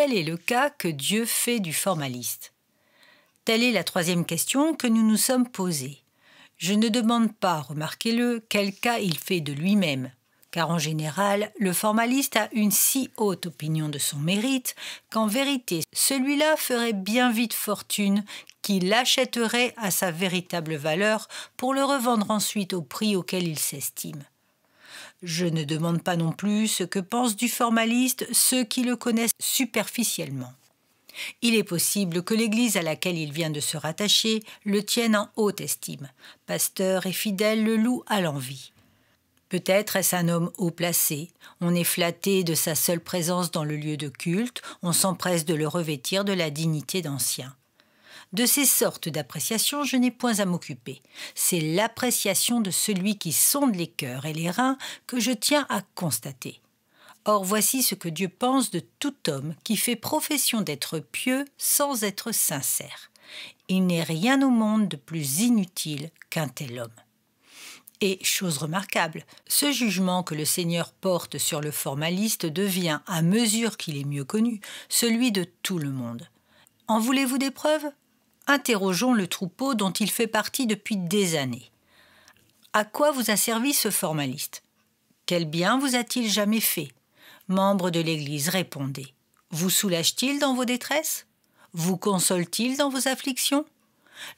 quel est le cas que Dieu fait du formaliste? Telle est la troisième question que nous nous sommes posée. Je ne demande pas, remarquez-le, quel cas il fait de lui-même, car en général, le formaliste a une si haute opinion de son mérite qu'en vérité, celui-là ferait bien vite fortune qu'il l'achèterait à sa véritable valeur pour le revendre ensuite au prix auquel il s'estime. Je ne demande pas non plus ce que pensent du formaliste ceux qui le connaissent superficiellement. Il est possible que l'Église à laquelle il vient de se rattacher le tienne en haute estime. Pasteurs et fidèles le louent à l'envi. Peut-être est-ce un homme haut placé. On est flatté de sa seule présence dans le lieu de culte, on s'empresse de le revêtir de la dignité d'ancien. De ces sortes d'appréciations, je n'ai point à m'occuper. C'est l'appréciation de celui qui sonde les cœurs et les reins que je tiens à constater. Or, voici ce que Dieu pense de tout homme qui fait profession d'être pieux sans être sincère. Il n'est rien au monde de plus inutile qu'un tel homme. Et, chose remarquable, ce jugement que le Seigneur porte sur le formaliste devient, à mesure qu'il est mieux connu, celui de tout le monde. En voulez-vous des preuves? Interrogeons le troupeau dont il fait partie depuis des années. À quoi vous a servi ce formaliste? Quel bien vous a-t-il jamais fait? Membre de l'Église, répondez. Vous soulage-t-il dans vos détresses? Vous console-t-il dans vos afflictions?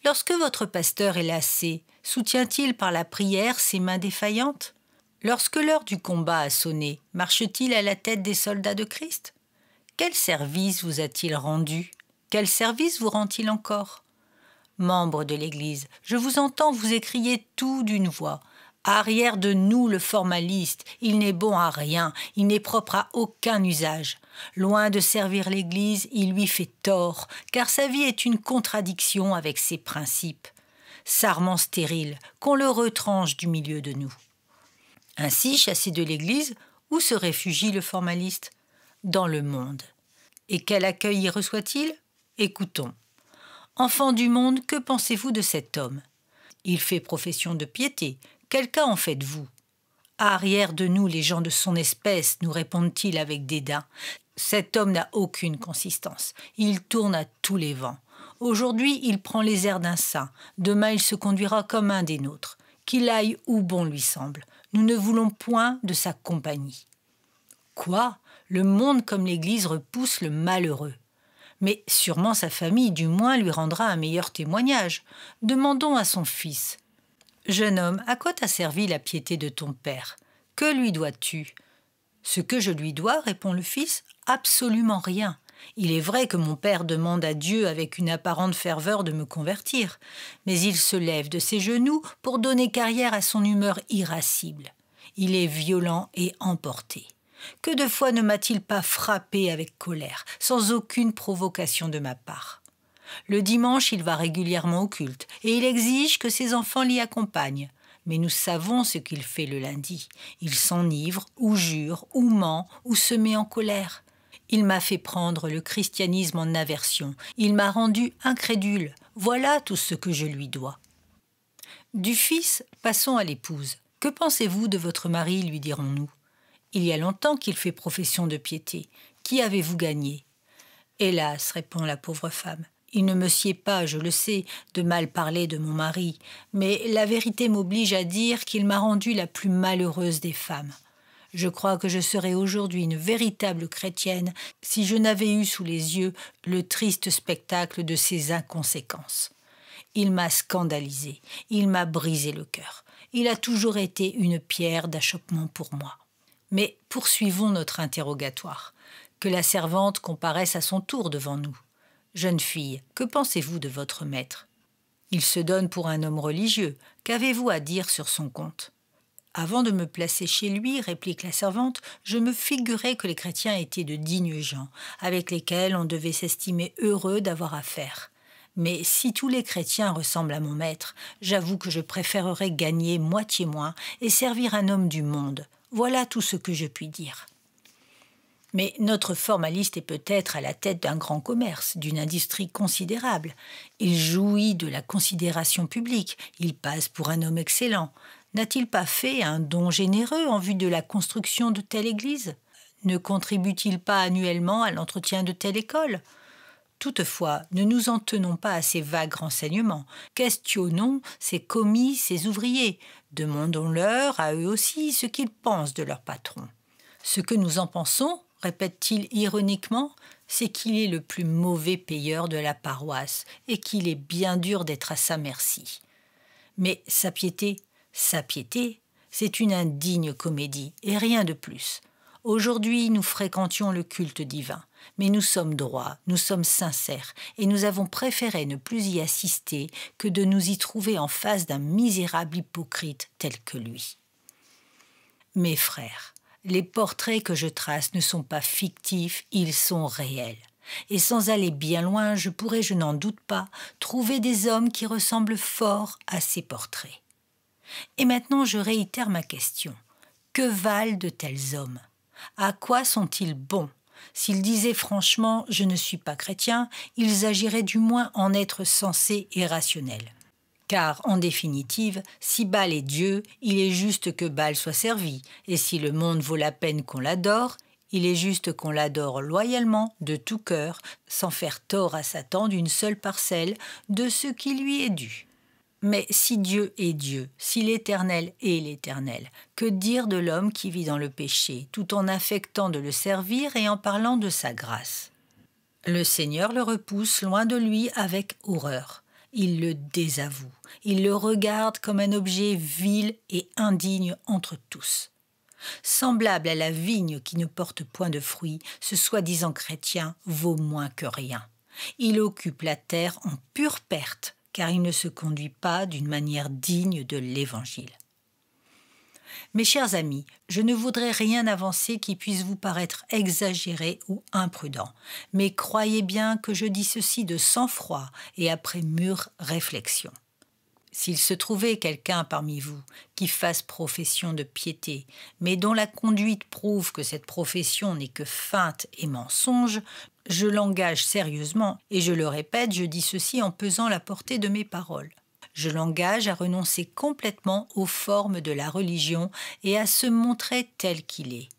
Lorsque votre pasteur est lassé, soutient-il par la prière ses mains défaillantes? Lorsque l'heure du combat a sonné, marche-t-il à la tête des soldats de Christ? Quel service vous a-t-il rendu? Quel service vous rend-il encore? Membre de l'Église, je vous entends vous écrier tout d'une voix. Arrière de nous le formaliste, il n'est bon à rien, il n'est propre à aucun usage. Loin de servir l'Église, il lui fait tort, car sa vie est une contradiction avec ses principes. Sarment stérile, qu'on le retranche du milieu de nous. Ainsi, chassé de l'Église, où se réfugie le formaliste? Dans le monde. Et quel accueil y reçoit-il? Écoutons. Enfants du monde, que pensez-vous de cet homme? Il fait profession de piété. Quel cas en faites-vous? Arrière de nous, les gens de son espèce, nous répondent-ils avec dédain. Cet homme n'a aucune consistance. Il tourne à tous les vents. Aujourd'hui, il prend les airs d'un saint. Demain, il se conduira comme un des nôtres. Qu'il aille où bon lui semble. Nous ne voulons point de sa compagnie. Quoi? Le monde comme l'Église repousse le malheureux. Mais sûrement sa famille, du moins, lui rendra un meilleur témoignage. Demandons à son fils. Jeune homme, à quoi t'a servi la piété de ton père? Que lui dois-tu? Ce que je lui dois, répond le fils, absolument rien. Il est vrai que mon père demande à Dieu avec une apparente ferveur de me convertir, mais il se lève de ses genoux pour donner carrière à son humeur irascible. Il est violent et emporté. Que de fois ne m'a-t-il pas frappé avec colère, sans aucune provocation de ma part? Le dimanche, il va régulièrement au culte, et il exige que ses enfants l'y accompagnent. Mais nous savons ce qu'il fait le lundi. Il s'enivre, ou jure, ou ment, ou se met en colère. Il m'a fait prendre le christianisme en aversion. Il m'a rendu incrédule. Voilà tout ce que je lui dois. Du fils, passons à l'épouse. Que pensez-vous de votre mari, lui dirons-nous? Il y a longtemps qu'il fait profession de piété. Qui avez-vous gagné? Hélas, répond la pauvre femme. Il ne me sied pas, je le sais, de mal parler de mon mari, mais la vérité m'oblige à dire qu'il m'a rendue la plus malheureuse des femmes. Je crois que je serais aujourd'hui une véritable chrétienne si je n'avais eu sous les yeux le triste spectacle de ses inconséquences. Il m'a scandalisée, il m'a brisé le cœur. Il a toujours été une pierre d'achoppement pour moi. Mais poursuivons notre interrogatoire. Que la servante comparaisse à son tour devant nous. Jeune fille, que pensez-vous de votre maître? Il se donne pour un homme religieux. Qu'avez-vous à dire sur son compte? Avant de me placer chez lui, réplique la servante, je me figurais que les chrétiens étaient de dignes gens, avec lesquels on devait s'estimer heureux d'avoir affaire. Mais si tous les chrétiens ressemblent à mon maître, j'avoue que je préférerais gagner moitié moins et servir un homme du monde. Voilà tout ce que je puis dire. Mais notre formaliste est peut-être à la tête d'un grand commerce, d'une industrie considérable. Il jouit de la considération publique, il passe pour un homme excellent. N'a-t-il pas fait un don généreux en vue de la construction de telle église? Ne contribue-t-il pas annuellement à l'entretien de telle école ? Toutefois, ne nous en tenons pas à ces vagues renseignements. Questionnons ces commis, ces ouvriers. Demandons-leur à eux aussi ce qu'ils pensent de leur patron. Ce que nous en pensons, répète-t-il ironiquement, c'est qu'il est le plus mauvais payeur de la paroisse et qu'il est bien dur d'être à sa merci. Mais sa piété, c'est une indigne comédie et rien de plus. Aujourd'hui, nous fréquentions le culte divin, mais nous sommes droits, nous sommes sincères, et nous avons préféré ne plus y assister que de nous y trouver en face d'un misérable hypocrite tel que lui. Mes frères, les portraits que je trace ne sont pas fictifs, ils sont réels. Et sans aller bien loin, je pourrais, je n'en doute pas, trouver des hommes qui ressemblent fort à ces portraits. Et maintenant, je réitère ma question. Que valent de tels hommes ? À quoi sont-ils bons ? S'ils disaient franchement « je ne suis pas chrétien », ils agiraient du moins en être sensés et rationnels. Car, en définitive, si Baal est Dieu, il est juste que Baal soit servi, et si le monde vaut la peine qu'on l'adore, il est juste qu'on l'adore loyalement, de tout cœur, sans faire tort à Satan d'une seule parcelle de ce qui lui est dû. Mais si Dieu est Dieu, si l'Éternel est l'Éternel, que dire de l'homme qui vit dans le péché, tout en affectant de le servir et en parlant de sa grâce ? Le Seigneur le repousse loin de lui avec horreur. Il le désavoue, il le regarde comme un objet vil et indigne entre tous. Semblable à la vigne qui ne porte point de fruits, ce soi-disant chrétien vaut moins que rien. Il occupe la terre en pure perte, car il ne se conduit pas d'une manière digne de l'Évangile. Mes chers amis, je ne voudrais rien avancer qui puisse vous paraître exagéré ou imprudent, mais croyez bien que je dis ceci de sang-froid et après mûre réflexion. S'il se trouvait quelqu'un parmi vous qui fasse profession de piété, mais dont la conduite prouve que cette profession n'est que feinte et mensonge, je l'engage sérieusement, et je le répète, je dis ceci en pesant la portée de mes paroles. Je l'engage à renoncer complètement aux formes de la religion et à se montrer tel qu'il est.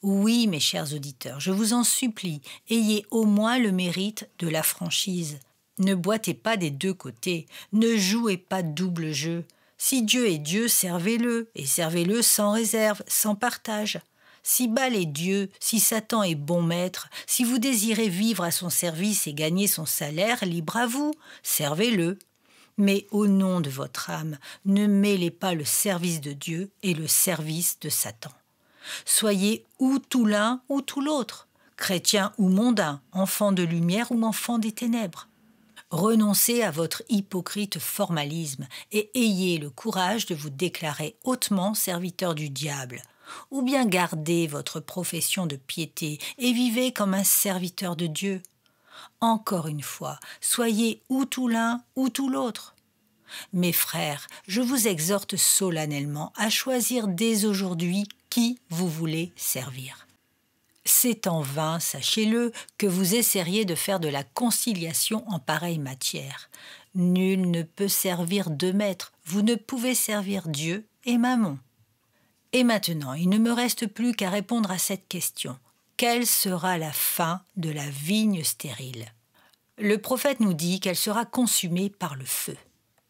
Oui, mes chers auditeurs, je vous en supplie, ayez au moins le mérite de la franchise. Ne boitez pas des deux côtés, ne jouez pas double jeu. Si Dieu est Dieu, servez-le, et servez-le sans réserve, sans partage. Si Baal est Dieu, si Satan est bon maître, si vous désirez vivre à son service et gagner son salaire, libre à vous, servez-le. Mais au nom de votre âme, ne mêlez pas le service de Dieu et le service de Satan. Soyez ou tout l'un ou tout l'autre, chrétien ou mondain, enfant de lumière ou enfant des ténèbres. Renoncez à votre hypocrite formalisme et ayez le courage de vous déclarer hautement serviteur du diable. Ou bien gardez votre profession de piété et vivez comme un serviteur de Dieu. Encore une fois, soyez ou tout l'un ou tout l'autre. Mes frères, je vous exhorte solennellement à choisir dès aujourd'hui qui vous voulez servir. C'est en vain, sachez-le, que vous essaieriez de faire de la conciliation en pareille matière. Nul ne peut servir deux maîtres, vous ne pouvez servir Dieu et Mammon. Et maintenant, il ne me reste plus qu'à répondre à cette question. Quelle sera la fin de la vigne stérile ? Le prophète nous dit qu'elle sera consumée par le feu.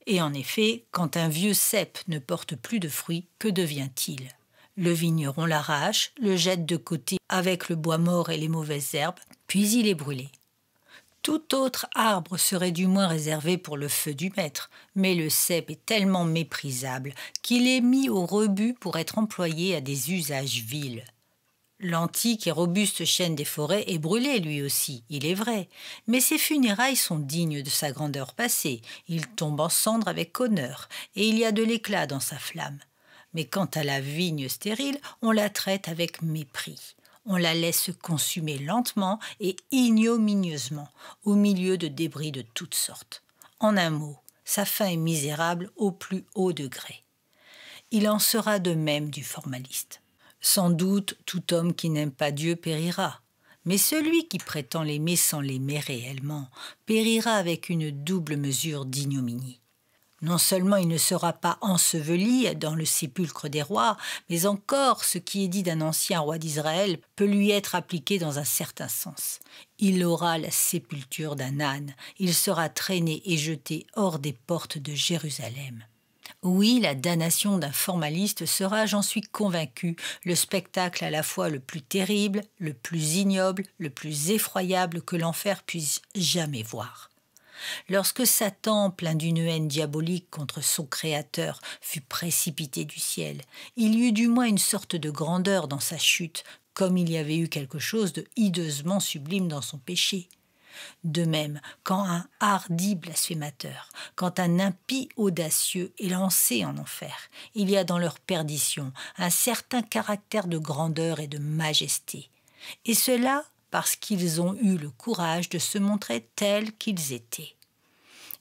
Et en effet, quand un vieux cep ne porte plus de fruits, que devient-il ? Le vigneron l'arrache, le jette de côté avec le bois mort et les mauvaises herbes, puis il est brûlé. Tout autre arbre serait du moins réservé pour le feu du maître, mais le cep est tellement méprisable qu'il est mis au rebut pour être employé à des usages vils. L'antique et robuste chêne des forêts est brûlé lui aussi, il est vrai, mais ses funérailles sont dignes de sa grandeur passée, il tombe en cendres avec honneur, et il y a de l'éclat dans sa flamme. Mais quant à la vigne stérile, on la traite avec mépris. On la laisse se consumer lentement et ignominieusement, au milieu de débris de toutes sortes. En un mot, sa fin est misérable au plus haut degré. Il en sera de même du formaliste. Sans doute, tout homme qui n'aime pas Dieu périra. Mais celui qui prétend l'aimer sans l'aimer réellement périra avec une double mesure d'ignominie. Non seulement il ne sera pas enseveli dans le sépulcre des rois, mais encore ce qui est dit d'un ancien roi d'Israël peut lui être appliqué dans un certain sens. Il aura la sépulture d'un âne, il sera traîné et jeté hors des portes de Jérusalem. Oui, la damnation d'un formaliste sera, j'en suis convaincu, le spectacle à la fois le plus terrible, le plus ignoble, le plus effroyable que l'enfer puisse jamais voir. Lorsque Satan, plein d'une haine diabolique contre son Créateur, fut précipité du ciel, il y eut du moins une sorte de grandeur dans sa chute, comme il y avait eu quelque chose de hideusement sublime dans son péché. De même, quand un hardi blasphémateur, quand un impie audacieux est lancé en enfer, il y a dans leur perdition un certain caractère de grandeur et de majesté. Et cela parce qu'ils ont eu le courage de se montrer tels qu'ils étaient.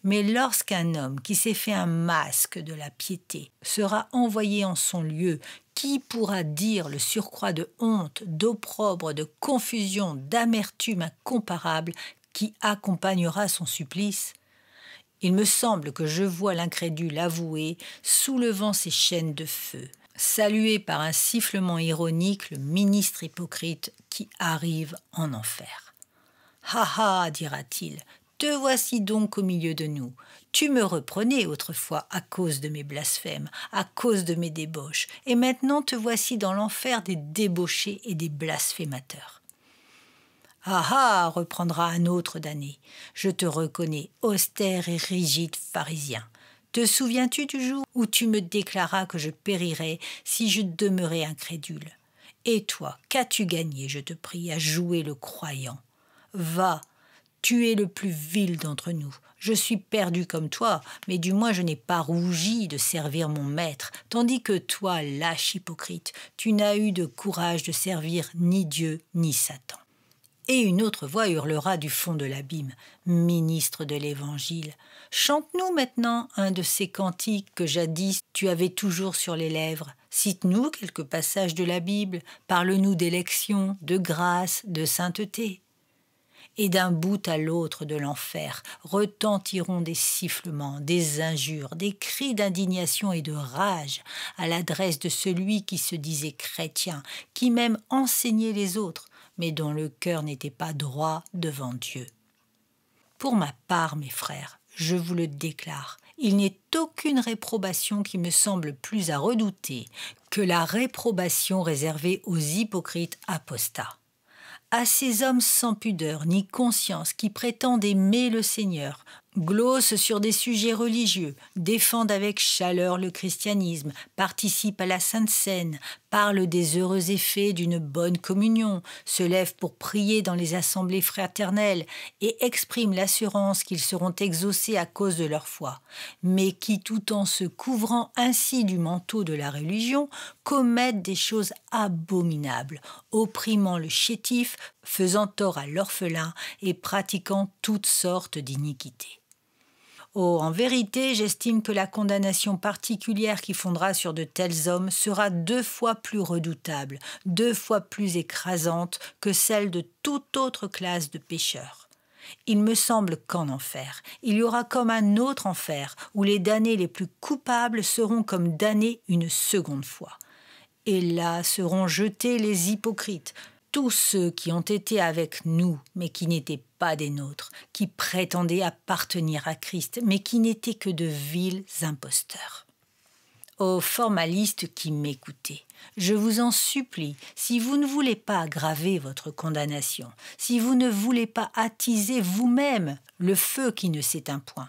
Mais lorsqu'un homme qui s'est fait un masque de la piété sera envoyé en son lieu, qui pourra dire le surcroît de honte, d'opprobre, de confusion, d'amertume incomparable qui accompagnera son supplice? Il me semble que je vois l'incrédule avoué soulevant ses chaînes de feu, salué par un sifflement ironique le ministre hypocrite qui arrive en enfer. « Ha ha !» dira-t-il, « te voici donc au milieu de nous. Tu me reprenais autrefois à cause de mes blasphèmes, à cause de mes débauches, et maintenant te voici dans l'enfer des débauchés et des blasphémateurs. » « Ah ah !» reprendra un autre damné, « je te reconnais, austère et rigide pharisien. Te souviens-tu du jour où tu me déclaras que je périrais si je demeurais incrédule? Et toi, qu'as-tu gagné, je te prie, à jouer le croyant? Va, tu es le plus vil d'entre nous. Je suis perdu comme toi, mais du moins je n'ai pas rougi de servir mon maître, tandis que toi, lâche hypocrite, tu n'as eu de courage de servir ni Dieu ni Satan. » Et une autre voix hurlera du fond de l'abîme, « Ministre de l'Évangile, chante-nous maintenant un de ces cantiques que jadis tu avais toujours sur les lèvres. Cite-nous quelques passages de la Bible, parle-nous d'élection, de grâce, de sainteté. » Et d'un bout à l'autre de l'enfer retentiront des sifflements, des injures, des cris d'indignation et de rage à l'adresse de celui qui se disait chrétien, qui même enseignait les autres, mais dont le cœur n'était pas droit devant Dieu. Pour ma part, mes frères, je vous le déclare, il n'est aucune réprobation qui me semble plus à redouter que la réprobation réservée aux hypocrites apostats. À ces hommes sans pudeur ni conscience qui prétendent aimer le Seigneur, glossent sur des sujets religieux, défendent avec chaleur le christianisme, participent à la Sainte Seine, parlent des heureux effets d'une bonne communion, se lèvent pour prier dans les assemblées fraternelles et expriment l'assurance qu'ils seront exaucés à cause de leur foi, mais qui, tout en se couvrant ainsi du manteau de la religion, commettent des choses abominables, opprimant le chétif, faisant tort à l'orphelin et pratiquant toutes sortes d'iniquités. Oh, en vérité, j'estime que la condamnation particulière qui fondera sur de tels hommes sera 2 fois plus redoutable, 2 fois plus écrasante que celle de toute autre classe de pécheurs. Il me semble qu'en enfer, il y aura comme un autre enfer où les damnés les plus coupables seront comme damnés une seconde fois. Et là seront jetés les hypocrites, tous ceux qui ont été avec nous, mais qui n'étaient pas des nôtres, qui prétendaient appartenir à Christ, mais qui n'étaient que de vils imposteurs. Ô formalistes qui m'écoutez, je vous en supplie, si vous ne voulez pas aggraver votre condamnation, si vous ne voulez pas attiser vous-même le feu qui ne s'éteint point,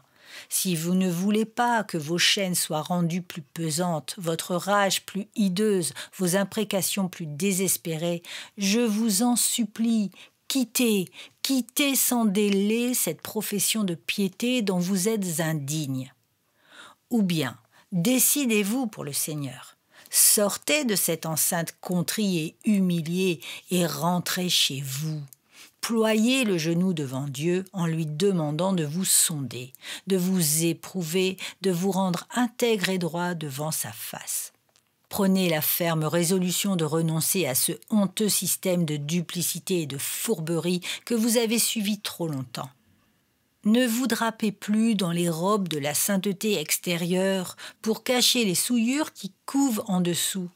si vous ne voulez pas que vos chaînes soient rendues plus pesantes, votre rage plus hideuse, vos imprécations plus désespérées, je vous en supplie, quittez sans délai cette profession de piété dont vous êtes indigne. Ou bien, décidez-vous pour le Seigneur. Sortez de cette enceinte contrie et humiliée et rentrez chez vous. Ployez le genou devant Dieu en lui demandant de vous sonder, de vous éprouver, de vous rendre intègre et droit devant sa face. Prenez la ferme résolution de renoncer à ce honteux système de duplicité et de fourberie que vous avez suivi trop longtemps. Ne vous drapez plus dans les robes de la sainteté extérieure pour cacher les souillures qui couvent en dessous.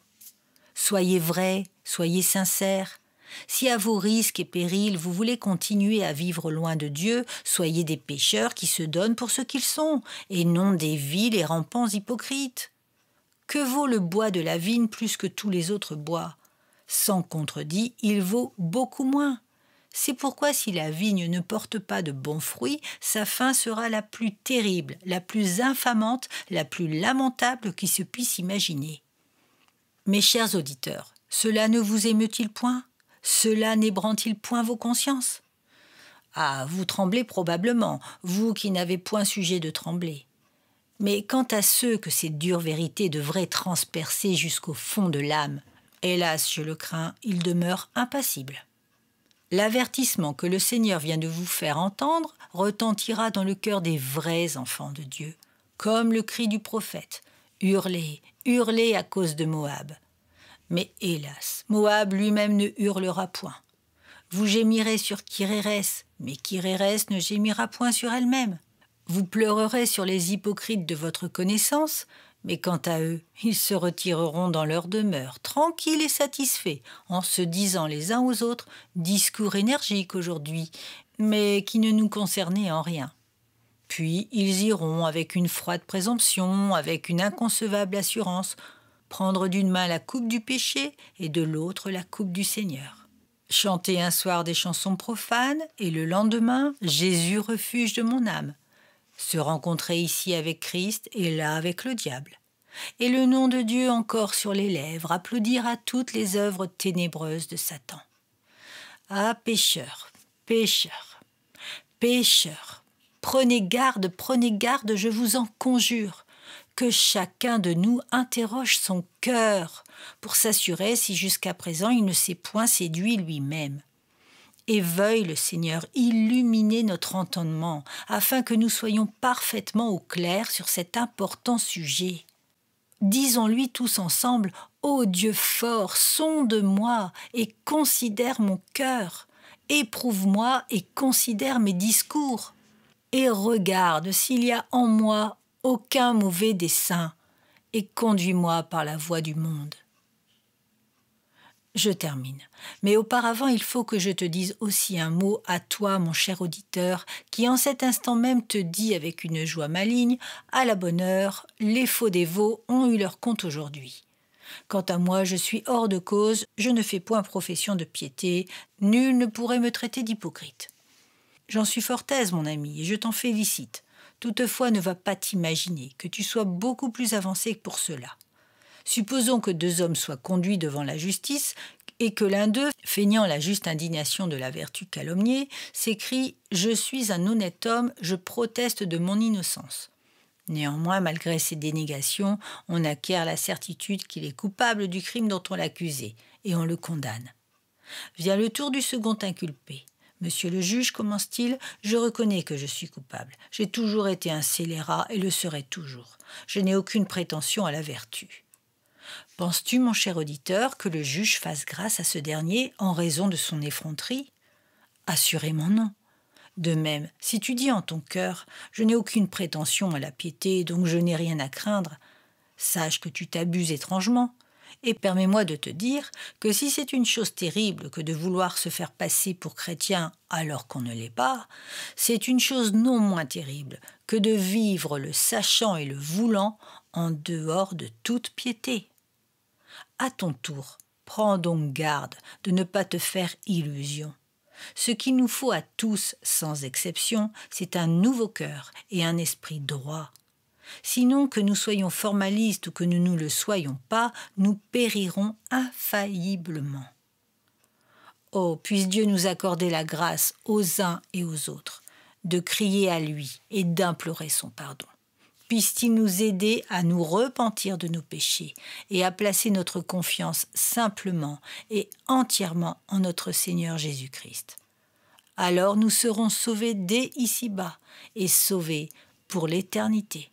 Soyez vrais, soyez sincères. Si à vos risques et périls vous voulez continuer à vivre loin de Dieu, soyez des pécheurs qui se donnent pour ce qu'ils sont, et non des vils et rampants hypocrites. Que vaut le bois de la vigne plus que tous les autres bois? Sans contredit, il vaut beaucoup moins. C'est pourquoi si la vigne ne porte pas de bons fruits, sa fin sera la plus terrible, la plus infamante, la plus lamentable qui se puisse imaginer. Mes chers auditeurs, cela ne vous émeut-il point? Cela n'ébranle-t-il point vos consciences? Ah, vous tremblez probablement, vous qui n'avez point sujet de trembler. Mais quant à ceux que ces dures vérités devraient transpercer jusqu'au fond de l'âme, hélas, je le crains, ils demeurent impassibles. L'avertissement que le Seigneur vient de vous faire entendre retentira dans le cœur des vrais enfants de Dieu, comme le cri du prophète. Hurlez, hurlez à cause de Moab. Mais hélas, Moab lui-même ne hurlera point. Vous gémirez sur Kirérès, mais Kirérès ne gémira point sur elle-même. Vous pleurerez sur les hypocrites de votre connaissance, mais quant à eux, ils se retireront dans leur demeure, tranquilles et satisfaits, en se disant les uns aux autres discours énergiques aujourd'hui, mais qui ne nous concernaient en rien. Puis ils iront avec une froide présomption, avec une inconcevable assurance, prendre d'une main la coupe du péché et de l'autre la coupe du Seigneur. Chanter un soir des chansons profanes et le lendemain « Jésus, refuge de mon âme ». Se rencontrer ici avec Christ et là avec le diable. Et le nom de Dieu encore sur les lèvres, applaudir à toutes les œuvres ténébreuses de Satan. Ah, pécheurs, pécheurs, pécheurs, prenez garde, je vous en conjure, que chacun de nous interroge son cœur pour s'assurer si jusqu'à présent il ne s'est point séduit lui-même. Et veuille le Seigneur illuminer notre entendement afin que nous soyons parfaitement au clair sur cet important sujet. Disons-lui tous ensemble « Ô Dieu fort, sonde-moi et considère mon cœur, éprouve-moi et considère mes discours, et regarde s'il y a en moi aucun mauvais dessein, et conduis-moi par la voie du monde. » Je termine. Mais auparavant, il faut que je te dise aussi un mot à toi, mon cher auditeur, qui en cet instant même te dit avec une joie maligne « À la bonne heure, les faux dévots ont eu leur compte aujourd'hui. Quant à moi, je suis hors de cause, je ne fais point profession de piété, nul ne pourrait me traiter d'hypocrite. J'en suis fort aise, mon ami, et je t'en félicite. Toutefois, ne va pas t'imaginer que tu sois beaucoup plus avancé que pour cela. Supposons que deux hommes soient conduits devant la justice et que l'un d'eux, feignant la juste indignation de la vertu calomniée, s'écrie « Je suis un honnête homme, je proteste de mon innocence ». Néanmoins, malgré ces dénégations, on acquiert la certitude qu'il est coupable du crime dont on l'accusait, et on le condamne. Vient le tour du second inculpé. « Monsieur le juge, commence-t-il, je reconnais que je suis coupable. J'ai toujours été un scélérat et le serai toujours. Je n'ai aucune prétention à la vertu. » Penses-tu, mon cher auditeur, que le juge fasse grâce à ce dernier en raison de son effronterie? Assurément non. De même, si tu dis en ton cœur « Je n'ai aucune prétention à la piété, donc je n'ai rien à craindre », sache que tu t'abuses étrangement. Et permets-moi de te dire que si c'est une chose terrible que de vouloir se faire passer pour chrétien alors qu'on ne l'est pas, c'est une chose non moins terrible que de vivre le sachant et le voulant en dehors de toute piété. À ton tour, prends donc garde de ne pas te faire illusion. Ce qu'il nous faut à tous, sans exception, c'est un nouveau cœur et un esprit droit. Sinon, que nous soyons formalistes ou que nous ne le soyons pas, nous périrons infailliblement. Oh, puisse Dieu nous accorder la grâce aux uns et aux autres, de crier à lui et d'implorer son pardon. Puisse-t-il nous aider à nous repentir de nos péchés et à placer notre confiance simplement et entièrement en notre Seigneur Jésus-Christ. Alors nous serons sauvés dès ici-bas et sauvés pour l'éternité.